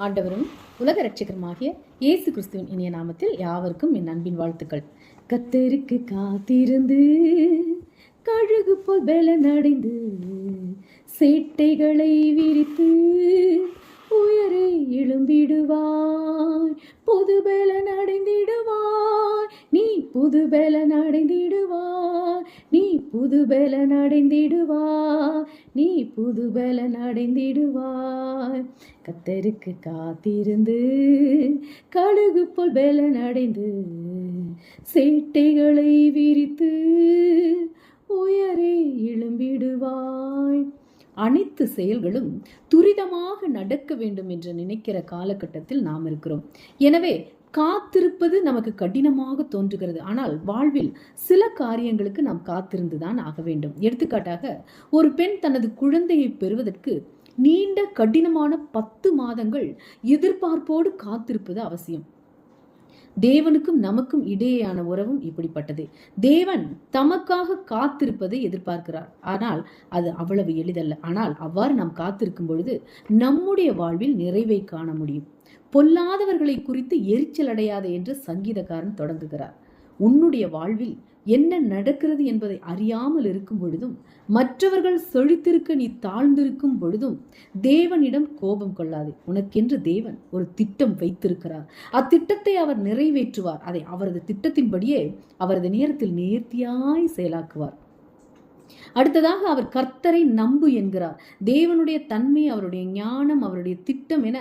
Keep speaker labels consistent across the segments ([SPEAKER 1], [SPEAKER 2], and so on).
[SPEAKER 1] ஆண்டவரும் உலக இரட்சகருமாகிய இயேசு கிறிஸ்துவின் இனிய நாமத்தில் யாவருக்கும் என் அன்பின் வாழ்த்துக்கள். கர்த்தருக்கு காத்திருந்து கழுகு போல் பலனடைந்து சேட்டைகளை விரித்து உயரே எழும்பிடுவாய், புது பலன் அடைந்திடுவாய், நீ புது பலன் அடைந்திடுவாய், நீ புது பலன் அடைந்திடுவாய், நீ புது பலன் அடைந்திடுவாய். கர்த்தருக்கு காத்திருந்து கழுகு போல் பலன் அடைந்து சேட்டைகளை விரித்து உயரே எழும்பிடுவாய். அனைத்து செயல்களும் துரிதமாக நடக்க வேண்டும் என்று நினைக்கிற காலகட்டத்தில் நாம் இருக்கிறோம். எனவே காத்திருப்பது நமக்கு கடினமாக தோன்றுகிறது. ஆனால் வாழ்வில் சில காரியங்களுக்கு நாம் காத்திருந்துதான் ஆக வேண்டும். எடுத்துக்காட்டாக, ஒரு பெண் தனது குழந்தையை பெறுவதற்கு நீண்ட கடினமான 10 மாதங்கள் எதிர்பார்ப்போடு காத்திருப்பது அவசியம். தேவனுக்கும் நமக்கும் இடையேயான உறவும் இப்படிப்பட்டது. தேவன் தமக்காக காத்திருப்பதை எதிர்பார்க்கிறார். ஆனால் அது அவ்வளவு எளிதல்ல. ஆனால் அவ்வாறு நாம் காத்திருக்கும் பொழுது நம்முடைய வாழ்வில் நிறைவை காண முடியும். பொல்லாதவர்களை குறித்து எரிச்சல் அடையாதே என்று சங்கீதக்காரன் தொடங்குகிறார். உன்னுடைய வாழ்வில் என்ன நடக்கிறது என்பதை அறியாமல் இருக்கும் பொழுதும், மற்றவர்கள் செழித்திருக்க நீ தாழ்ந்திருக்கும் பொழுதும் தேவனிடம் கோபம் கொள்ளாதே. உனக்கென்று தேவன் ஒரு திட்டம் வைத்திருக்கிறார். அத்திட்டத்தை அவர் நிறைவேற்றுவார். அதை அவரது திட்டத்தின்படியே அவரது நேரத்தில் நேர்த்தியாய் செயலாக்குவார். அடுத்ததாக, அவர் கர்த்தரை நம்பு என்கிறார். தேவனுடைய தன்மை, அவருடைய ஞானம், அவருடைய திட்டம் என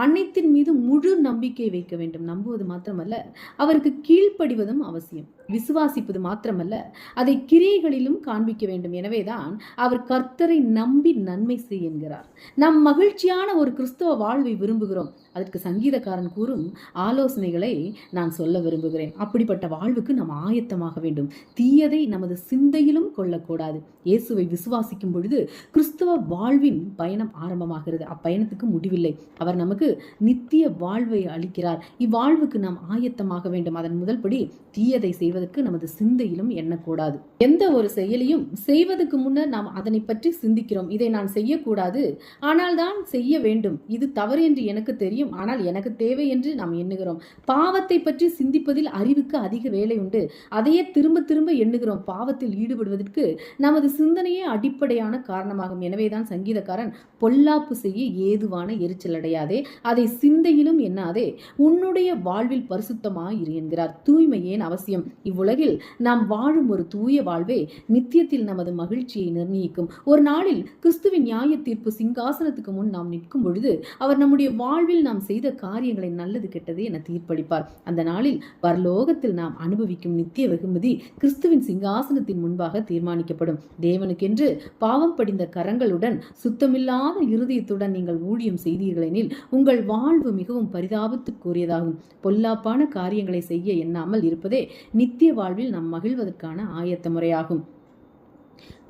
[SPEAKER 1] அனைத்தின் மீது முழு நம்பிக்கை வைக்க வேண்டும். நம்புவது மாத்திரமல்ல, அவருக்கு கீழ்ப்படிவதும் அவசியம். விசுவாசிப்பது மாத்திரமல்ல, அதை கிரியைகளிலும் காண்பிக்க வேண்டும். எனவேதான் அவர் கர்த்தரை நம்பி நன்மை செய் என்கிறார். நாம் மகிழ்ச்சியான ஒரு கிறிஸ்தவ வாழ்வை விரும்புகிறோம். அதற்கு சங்கீதக்காரன் கூறும் ஆலோசனைகளை நான் சொல்ல விரும்புகிறேன். அப்படிப்பட்ட வாழ்வுக்கு நாம் ஆயத்தமாக வேண்டும். தீயதை நமது சிந்தையிலும் கொள்ளக்கூடாது. இயேசுவை விசுவாசிக்கும் பொழுது கிறிஸ்தவ வாழ்வின் பயணம் ஆரம்பமாகிறது. அப்பயணத்துக்கு முடிவில்லை. அவர் நமக்கு நித்திய வாழ்வை அளிக்கிறார். இவ்வாழ்வுக்கு நாம் ஆயத்தமாக வேண்டும். அதன் முதல் படி, தீயதை செய்வதற்கு நமது சிந்தையிலும் எண்ணக்கூடாது. எந்த ஒரு செயலையும் செய்வதற்கு முன்னர் நாம் அதனை பற்றி சிந்திக்கிறோம். இதை நான் செய்யக்கூடாது, ஆனால் தான் செய்ய வேண்டும். இது தவறு என்று எனக்கு தெரியும், ஆனால் எனக்கு தேவை என்று நாம் எண்ணுகிறோம். பாவத்தை பற்றி சிந்திப்பதில் அறிவுக்கு அதிக வேலை உண்டு. அதையே திரும்ப திரும்ப எண்ணுகிறோம். பாவத்தில் ஈடுபடுவதற்கு நமது சிந்தனையே அடிப்படையான காரணமாகும். எனவேதான் சங்கீதக்காரன், பொல்லாப்பு செய்ய ஏதுவான எரிச்சல் அடையாதே, அதை சிந்தையிலும் எண்ணாதே, உன்னுடைய வாழ்வில் பரிசுத்தமாயிரு என்கிறார். தூய்மை ஏன் அவசியம்? இவ்வுலகில் நாம் வாழும் ஒரு தூய வாழ்வே நித்தியத்தில் நமது மகிழ்ச்சியை நிர்ணயிக்கும். ஒரு நாளில் கிறிஸ்துவின் நியாய தீர்ப்பு சிங்காசனத்துக்கு முன் நாம் நிற்கும் பொழுது அவர் நம்முடைய வாழ்வில் நாம் செய்த காரியங்களை நல்லது கெட்டது என தீர்ப்பளிப்பார். அந்த நாளில் பரலோகத்தில் நாம் அனுபவிக்கும் நித்திய வெகுமதி கிறிஸ்துவின் சிங்காசனத்தின் முன்பாக தீர்மானிக்கப்படும். தேவனுக்கென்று பாவம் படிந்த கரங்களுடன் சுத்தமில்லாத இருதயத்துடன் நீங்கள் ஊழியம் செய்தீர்களெனில் உங்கள் வாழ்வு மிகவும் பரிதாபத்துக்குரியதாகும். பொல்லாப்பான காரியங்களை செய்ய எண்ணாமல் இருப்பதே நித்திய வாழ்வில் நாம் மகிழ்வதற்கான ஆயத்த முறையாகும்.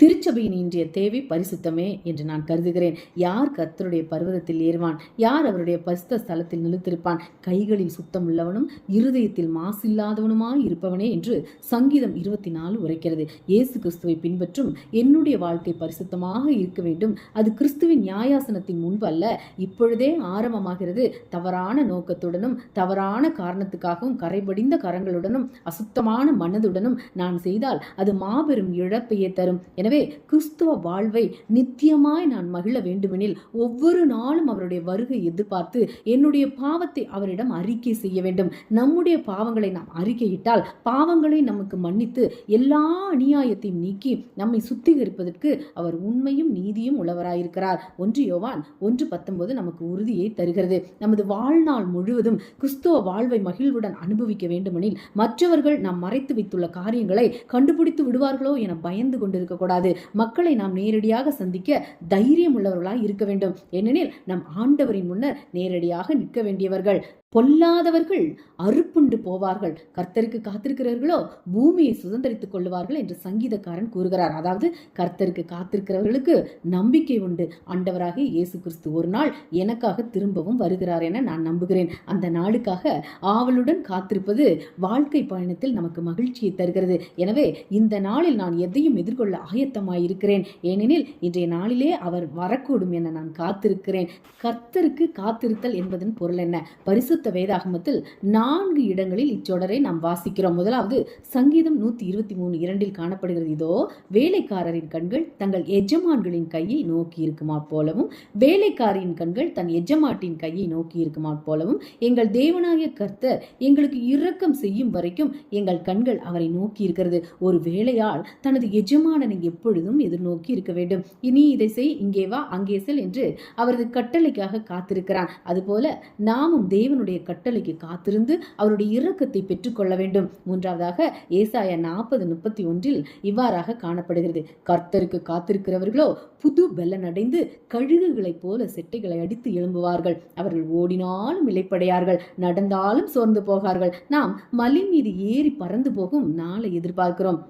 [SPEAKER 1] திருச்சபையின் இன்றைய தேவை பரிசுத்தமே என்று நான் கருதுகிறேன். யார் கர்த்தருடைய பர்வதத்தில் ஏறுவான்? யார் அவருடைய பரிசுத்த ஸ்தலத்தில் நிலைத்திருப்பான்? கைகளில் சுத்தம் உள்ளவனும் இருதயத்தில் மாசில்லாதவனுமாய் இருப்பவனே என்று சங்கீதம் 24 உரைக்கிறது. இயேசு கிறிஸ்துவை பின்பற்றும் என்னுடைய வாழ்க்கை பரிசுத்தமாக இருக்க வேண்டும். அது கிறிஸ்துவின் நியாயாசனத்தின் முன்பு அல்ல, இப்பொழுதே ஆரம்பமாகிறது. தவறான நோக்கத்துடனும் தவறான காரணத்துக்காகவும் கரைபடிந்த கரங்களுடனும் அசுத்தமான மனதுடனும் நான் செய்தால் அது மாபெரும் இழப்பையே தரும். எனவே கிறிஸ்துவ வாழ்வை நித்தியமாய் நான் மகிழ வேண்டுமெனில் ஒவ்வொரு நாளும் அவருடைய வருகை எதிர்பார்த்து என்னுடைய பாவத்தை அவரிடம் அறிக்கை செய்ய வேண்டும். நம்முடைய பாவங்களை நாம் அறிக்கையிட்டால் பாவங்களை நமக்கு மன்னித்து எல்லா அநியாயத்தையும் நீக்கி நம்மை சுத்திகரிப்பதற்கு அவர் உண்மையும் நீதியும் உள்ளவராயிருக்கிறார். 1 யோவான் 1:19 நமக்கு உறுதியை தருகிறது. நமது வாழ்நாள் முழுவதும் கிறிஸ்துவ வாழ்வை மகிழ்வுடன் அனுபவிக்க வேண்டுமெனில் மற்றவர்கள் நாம் மறைத்து வைத்துள்ள காரியங்களை கண்டுபிடித்து விடுவார்களோ என பயந்து கொண்டிருக்கக்கூடாது. மக்களை நாம் நேரடியாக சந்திக்க தைரியம் உள்ளவர்களாய் இருக்க வேண்டும். ஏனெனில் நம் ஆண்டவரின் முன்னர் நேரடியாக நிற்க வேண்டியவர்கள். பொல்லாதவர்கள் அறுப்புண்டு போவார்கள், கர்த்தருக்கு காத்திருக்கிறவர்களோ பூமியை சுதந்திரித்துக் கொள்ளுவார்கள் என்று சங்கீதக்காரன் கூறுகிறார். அதாவது கர்த்தருக்கு காத்திருக்கிறவர்களுக்கு நம்பிக்கை உண்டு. ஆண்டவராகிய இயேசு கிறிஸ்து ஒரு நாள் எனக்காக திரும்பவும் வருகிறார் என நான் நம்புகிறேன். அந்த நாளுக்காக ஆவலுடன் காத்திருப்பது வாழ்க்கை பயணத்தில் நமக்கு மகிழ்ச்சியை தருகிறது. எனவே இந்த நாளில் நான் எதையும் எதிர்கொள்ள ஆயத்தமாயிருக்கிறேன். ஏனெனில் இன்றைய நாளிலே அவர் வரக்கூடும் என நான் காத்திருக்கிறேன். கர்த்தருக்கு காத்திருத்தல் என்பதன் பொருள் என்ன? பரிசுத்த வேதாகமத்தில் 4 இடங்களில் இச்சொடரை நாம் வாசிக்கிறோம். முதலாவது சங்கீதம் 123:2 காணப்படுகிறது. இதோ வேலைக்காரரின் கண்கள் தங்கள் எஜமான்களின் கையை நோக்கி இருக்குமா போலவும், வேலைக்காரியின் கண்கள் தன் எஜமாட்டின் கையை நோக்கி இருக்குமா போலவும், எங்கள் தேவனாகிய கர்த்தர் எங்களுக்கு இரக்கம் செய்யும் வரைக்கும் எங்கள் கண்கள் அவரை நோக்கி இருக்கிறது. ஒரு வேலையால் தனது எஜமானனை எப்பொழுதும் எதிர்நோக்கி இருக்க வேண்டும். இனி இதை செய், இங்கே வா, அங்கே செல் என்று அவரது கட்டளைக்காக காத்திருக்கிறான். அதுபோல நாமும் தேவனுடைய கட்டளைக்கு காத்திருந்து அவருடைய இரக்கத்தை பெற்றுக்கொள்ள வேண்டும். மூன்றாவதாக ஏசாயா 40:31 இவ்வாறாக காணப்படுகிறது. கர்த்தருக்கு காத்திருக்கிறவர்களோ புது பெலன் அடைந்து கழுகுகளைப் போல செட்டைகளை அடித்து எழும்புவார்கள். அவர்கள் ஓடினாலும் இளைப்படையார்கள், நடந்தாலும் சோர்ந்து போகார்கள். நாம் மலை மீது ஏறி பறந்து போகும் நாளை எதிர்பார்க்கிறோம்.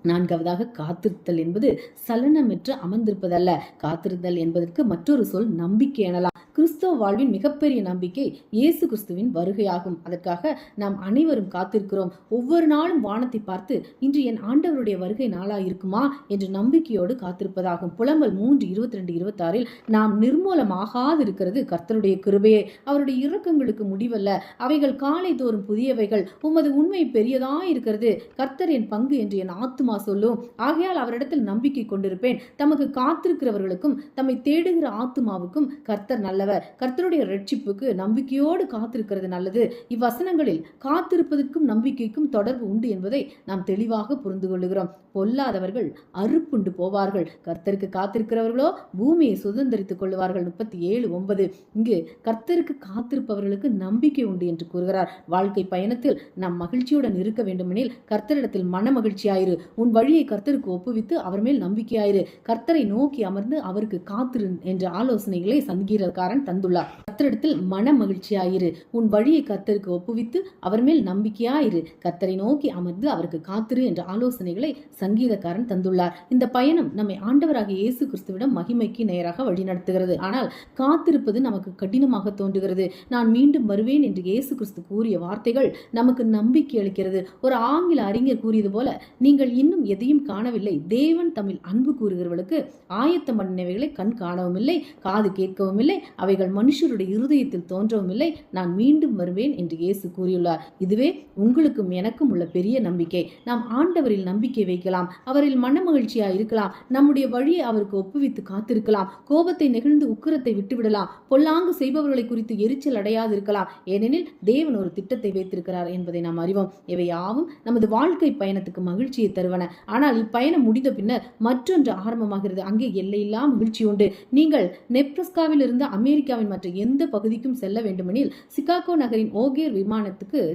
[SPEAKER 1] நான்காவதாக காத்திருத்தல் என்பது சலனமற்று அமர்ந்திருப்பதல்ல. காத்திருத்தல் என்பதற்கு மற்றொரு சொல் நம்பிக்கை எனலாம். கிறிஸ்தவ வாழ்வின் மிகப்பெரிய நம்பிக்கை இயேசு கிறிஸ்துவின் வருகையாகும். அதற்காக நாம் அனைவரும் காத்திருக்கிறோம். ஒவ்வொரு நாளும் வானத்தை பார்த்து இன்று என் ஆண்டவருடைய வருகை நாளா இருக்குமா என்று நம்பிக்கையோடு காத்திருப்பதாகும். புலம்பல் 3:22-26 நாம் நிர்மூலமாகாது இருக்கிறது கர்த்தருடைய கிருபையே, அவருடைய இரக்கங்களுக்கு முடிவல்ல, அவைகள் காலை தோறும் புதியவைகள், உமது உண்மை பெரியதாய் இருக்கிறது, கர்த்தர் என் பங்கு என்று என் ஆத்துமா சொல்லும். ஆகையால் அவரிடத்தில் நம்பிக்கை கொண்டிருப்பேன். தமக்கு காத்திருக்கிறவர்களுக்கும் தம்மை தேடுகிற ஆத்துமாவுக்கும் கர்த்தர் நல்லவர். கர்த்தருடைய ரட்சிப்புக்கு நம்பிக்கையோடு காத்திருக்கிறது நல்லது. இவ்வசனங்களில் காத்திருப்பதற்கும் நம்பிக்கைக்கும் தொடர்பு உண்டு என்பதை நாம் தெளிவாக புரிந்து கொள்ளுகிறோம். பொல்லாதவர்கள் அறுப்புண்டு போவார்கள், கர்த்தருக்கு காத்திருக்கிறவர்களோ பூமியை சுதந்திரித்துக் கொள்ளுவார்கள். 37:9 இங்கு கர்த்தருக்கு காத்திருப்பவர்களுக்கு நம்பிக்கை உண்டு என்று கூறுகிறார். வாழ்க்கை பயணத்தில் நாம் மகிழ்ச்சியுடன் இருக்க வேண்டுமெனில் கர்த்தரிடத்தில் மன மகிழ்ச்சியாயிரு. உன் வழியை கர்த்தருக்கு ஒப்புவித்து அவர் மேல் நம்பிக்கையாயிரு. கர்த்தரை நோக்கி அமர்ந்து அவருக்கு காத்திரு என்ற ஆலோசனைகளை சங்கீதக்காரன் தந்துள்ளார். கர்த்தரிடத்தில் மன மகிழ்ச்சியாயிரு, உன் வழியை கர்த்தருக்கு ஒப்புவித்து அவர் மேல் நம்பிக்கையாயிரு, கர்த்தரை நோக்கி அமர்ந்து அவருக்கு காத்திரு என்ற ஆலோசனைகளை சங்கீதக்காரன் தந்துள்ளார். இந்த பயணம் நம்மை ஆண்டவராகிய இயேசு கிறிஸ்துவிடம் மகிமைக்கு நேராக வழிநடத்துகிறது. ஆனால் காத்திருப்பது நமக்கு கடினமாக தோன்றுகிறது. நான் மீண்டும் வருவேன் என்று இயேசு கிறிஸ்து கூறிய வார்த்தைகள் நமக்கு நம்பிக்கை அளிக்கிறது. ஒரு ஆங்கில அறிஞர் கூறியது போல, நீங்கள் இன்னும் எதையும் காணவில்லை, தேவன் தம்மில் அன்பு கூறுகிறவர்களுக்கு ஆயத்தம் பண்ணினவைகளை கண் காணவும் இல்லை, காது கேட்கவும் இல்லை, அவைகள் மனுஷருடைய இருதயத்தில் தோன்றவும் இல்லை, நான் மீண்டும் வருவேன் என்று இயேசு கூறியுள்ளார். இதுவே உங்களுக்கும் எனக்கும் உள்ள பெரிய நம்பிக்கை. நாம் ஆண்டவரில் நம்பிக்கை வைக்கலாம், அவரில் மன மகிழ்ச்சியா இருக்கலாம், நம்முடைய வழியை அவருக்கு ஒப்புவித்து காத்திருக்கலாம், கோபத்தை நெகிழ்ந்து உக்கிரத்தை விட்டுவிடலாம், பொல்லாங்கு செய்பவர்களை குறித்து எரிச்சல் அடையாது இருக்கலாம். ஏனெனில் தேவன் ஒரு திட்டத்தை வைத்திருக்கிறார் என்பதை நாம் அறிவோம். இவை யாவும் நமது வாழ்க்கை பயணத்துக்கு மகிழ்ச்சியை தருவன. ஆனால் இப்பயணம் முடிந்த பின்னர் மற்றொன்று ஆரம்பமாகிறது. அங்கே எல்லையில்லா மகிழ்ச்சி உண்டு. நீங்கள் நெப்ரஸ்காவில் இருந்து அமெரிக்காவின் மற்ற எந்த பகுதிக்கும் செல்ல வேண்டுமெனில் சிகாகோ நகரின் ஓகேர்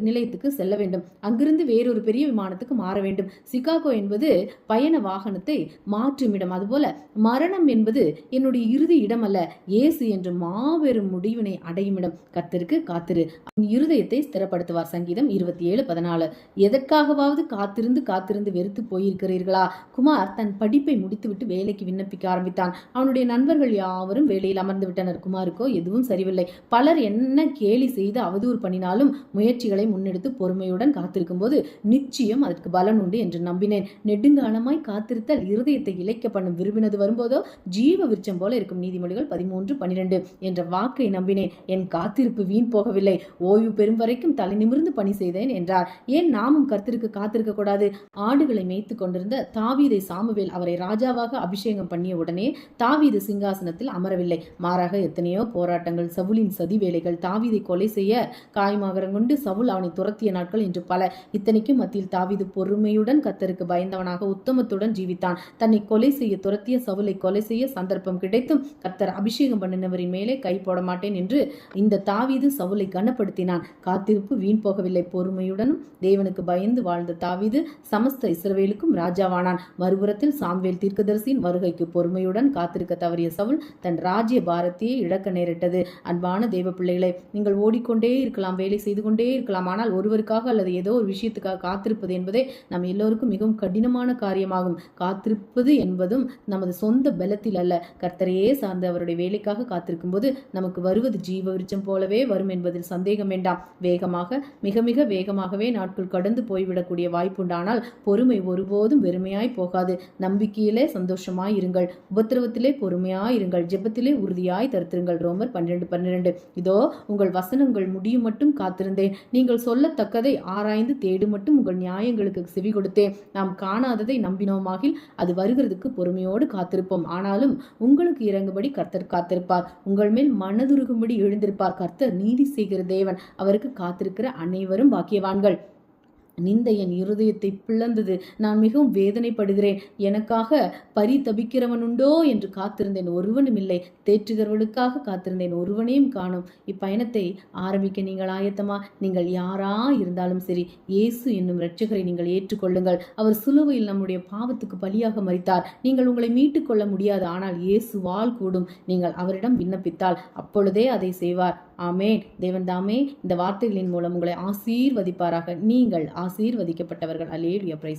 [SPEAKER 1] நிலையத்துக்கு செல்ல வேண்டும். அங்கிருந்து வேறொரு பெரிய விமானத்துக்கு மாற வேண்டும். சிகாகோ என்பது பயண வாகனத்தை மாற்றும் இடம். அதுபோல மரணம் என்பது என்னுடைய இறுதி இடம் அல்ல, இயேசு என்று மாபெரும் முடிவினை அடையும் இடம். கர்த்தருக்கு காத்திரு, இருதயத்தை ஸ்திரப்படுத்துவார். சங்கீதம் 27:14 எதற்காகவாவது காத்திருந்து வெறுத்து போயிருக்கிறீர்களா? குமார் தன் படிப்பை முடித்துவிட்டு வேலைக்கு விண்ணப்பிக்க ஆரம்பித்தான். அவனுடைய நண்பர்கள் யாவரும் வேலையில் அமர்ந்து விட்டனர். குமாருக்கோ எதுவும் சரிவில்லை. பலர் என்ன கேலி செய்து அவதூறு பண்ணினாலும் முயற்சிகளை முன்னெடுத்து பொறுமையுடன் காத்திருக்கும் போது நிச்சயம் அதற்கு பலன் உண்டு என்று நம்பினேன். நெடுங்காலமாய் காத்திருத்தல் இருதயத்தை இழைக்க பண்ணும், விரும்பினது வரும்போதோ ஜீவ விருட்சம் போல இருக்கும். நீதிமொழிகள் 13:12 என்ற வாக்கை நம்பினேன். என் காத்திருப்பு வீண் போகவில்லை, ஓய்வு பெறும் வரைக்கும் தலை நிமிர்ந்து பணி செய்தேன் என்றார். ஏன் நாமும் கர்த்தருக்கு காத்திருக்க கூடாது? ஆடுகளை மேய்த்து கொண்டிருந்த தாவீதை சாமுவேல் அவரை ராஜாவாக அபிஷேகம் பண்ணிய உடனே தாவீது சிங்காசனத்தில் அமரவில்லை. மாறாக எத்தனையோ போராட்டங்கள், சவுலின் சதி வேலைகள், தாவீதை கொலை செய்ய காய்மாகரம் கொண்டு சவுல் அவனை துரத்திய நாட்கள் என்று பல. இத்தனைக்கும் மத்தியில் தாவீது பொறுமையுடன் கர்த்தருக்கு பயந்தவனாக உத்தமத்துடன் ஜீவித்தான். தன்னை கொலை செய்ய துரத்திய சவுலை கொலை செய்ய சந்தர்ப்பம் கிடைத்தும் கர்த்தர் அபிஷேகம் பண்ணினவரின் மேலே கை போட மாட்டேன் என்று இந்த தாவீது சவுலை கனப்படுத்தினான். காத்திருப்பு வீண் போகவில்லை. பொறுமையுடனும் தேவனுக்கு பயந்து வாழ்ந்த தாவீது சமஸ்த இஸ்ரவேலுக்கும் ராஜாவானான். மறுபுறத்தில் சாமுவேல் தீர்க்கதரிசியின் வருகைக்கு பொறுமையுடன் காத்திருக்க தவறிய சவுல் தன் ராஜ்ய பாரத்தையே இழக்க நேரிட்டது. அன்பான தேவ பிள்ளைகளை, நீங்கள் ஓடிக்கொண்டே இருக்கலாம், வேலை செய்து கொண்டே இருக்கலாம். ஆனால் ஒருவருக்காக அல்லது ஏதோ ஒரு விஷயத்துக்காக காத்திருப்பது என்பதே நம்ம எல்லோருக்கும் மிகவும் கடினமான காரியமாகும். காத்திருப்பது என்பதும் நமது சொந்த பலத்தில் அல்ல, கர்த்தரையே சார்ந்து அவருடைய வேலைக்காக காத்திருக்கும் போது நமக்கு வருவது ஜீவ விருட்சம் போலவே வரும் என்பதில் சந்தேகம் வேண்டாம். வேகமாக, மிக மிக வேகமாகவே நாட்கள் கடந்து போய்விடக்கூடிய வாய்ப்புண்டானால் பொறுமை ஒருபோதும் வெறுமையாய் போகாது. நம்பிக்கையிலே சந்தோஷமாய் இருங்கள், உபத்திரவத்திலே பொறுமையாய் இருங்கள், ஜெபத்திலே உறுதியாய் தரித்திருங்கள். ரோமர் 12:12. இதோ உங்கள் வசனங்கள் முடியும் மட்டும் காத்திருந்தேன், நீங்கள் சொல்லத்தக்கதை ஆராய்ந்து தேடு மட்டும் உங்கள் நியாயங்களுக்கு செவி கொடுத்தேன். நாம் காணாததை நம்பினோமாகில் அது வருகிறதுக்கு பொறுமையோடு காத்திருப்போம். ஆனாலும் உங்களுக்கு இறங்கும்படி கர்த்தர் காத்திருப்பார், உங்கள் மேல் மனதுருகும்படி எழுந்திருப்பார். கர்த்தர் நீதி செய்கிற தேவன், அவருக்கு காத்திருக்கிற அனைவரும் பாக்கியவான்கள். நிந்தை என் இருதயத்தை பிளந்தது, நான் மிகவும் வேதனைப்படுகிறேன். எனக்காக பரிதபிக்கிறவனுண்டோ என்று காத்திருந்தேன், ஒருவனும் இல்லை. தேற்றுகிறவர்களுக்காக காத்திருந்தேன், ஒருவனையும் காணோம். இப்பயணத்தை ஆரம்பிக்க நீங்கள் ஆயத்தமா? நீங்கள் யாரா இருந்தாலும் சரி, இயேசு என்னும் இரட்சகரை நீங்கள் ஏற்றுக்கொள்ளுங்கள். அவர் சிலுவையில் நம்முடைய பாவத்துக்கு பலியாக மரித்தார். நீங்கள் உங்களை மீட்டுக் கொள்ள முடியாது, ஆனால் இயேசுவால் கூடும். நீங்கள் அவரிடம் விண்ணப்பித்தால் அப்பொழுதே அதை செய்வார். ஆமேன். தேவன் தாமே இந்த வார்த்தைகளின் மூலம் உங்களை ஆசீர்வதிப்பாராக. நீங்கள் ஆசீர்வதிக்கப்பட்டவர்கள். அல்லேலூயா. பிரைஸ்